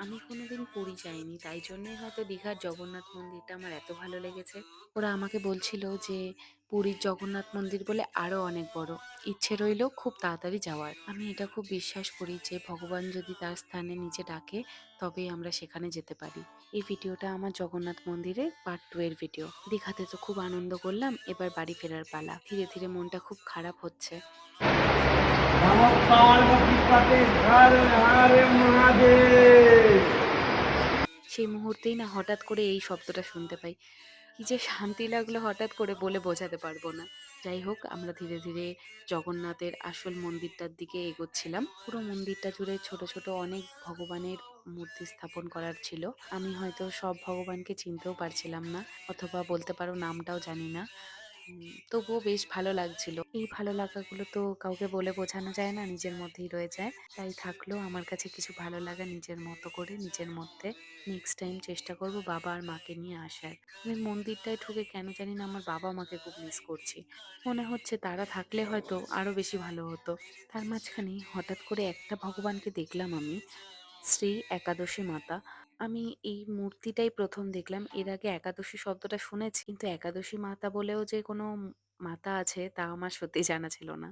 আমি কোনোদিন পুরী যাইনি। তাই জন্যই হয়তো দীঘার জগন্নাথ মন্দিরটা আমার এত ভালো লেগেছে। ওরা আমাকে বলছিল যে পুরীর জগন্নাথ মন্দির বলে আরো অনেক বড়। ইচ্ছে রইল খুব তাড়াতাড়ি যাওয়ার। আমি এটা খুব বিশ্বাস করি যে ভগবান যদি তার স্থানে নিচে ডাকে তবেই আমরা সেখানে যেতে পারি। এই ভিডিওটা আমার জগন্নাথ মন্দিরের পার্ট 2 এর ভিডিও। দীঘাতে তো খুব আনন্দ করলাম। এবার বাড়ি ফেরার পালা। ধীরে, ধীরে মনটা খুব খারাপ হচ্ছে। নমঃ পার্বতী পতে হর হর মহাদেব। সেই মুহূর্তেই না হঠাৎ করে এই শব্দটা শুনতে পাই। কি যে শান্তি লাগলো হঠাৎ করে বলে বোঝাতে পারবো না। যাই হোক আমরা ধীরে, ধীরে জগন্নাথের আসল মন্দিরটার দিকে এগোচ্ছিলাম। পুরো মন্দিরটা জুড়ে ছোট, ছোট অনেক ভগবানের মূর্তি স্থাপন করার ছিল। আমি হয়তো সব ভগবানকে চিনতেও পারছিলাম না অথবা বলতে পারো নামটাও জানি না। তবুও বেশ ভালো লাগছিল। এই ভালো লাগাগুলো তো কাউকে বলে বোঝানো যায় না, নিজের মধ্যেই রয়ে যায়। তাই থাকলো আমার কাছে কিছু ভালো লাগা নিজের মতো করে নিজের মধ্যে। নেক্সট টাইম চেষ্টা করব বাবা আর মাকে নিয়ে আসার। আমি মন্দিরটায় ঢুকে কেন জানি না আমার বাবা মাকে খুব মিস করছি। মনে হচ্ছে তারা থাকলে হয়তো আরো বেশি ভালো হতো। তার মাঝখানে হঠাৎ করে একটা ভগবানকে দেখলাম আমি, শ্রী একাদশী মাতা। আমি এই মূর্তিটাই প্রথম দেখলাম। এর আগে একাদশী শব্দটা শুনেছি, কিন্তু একাদশী মাতা বলেও যে কোনো মাতা আছে তা আমার সত্যিই জানা ছিল না।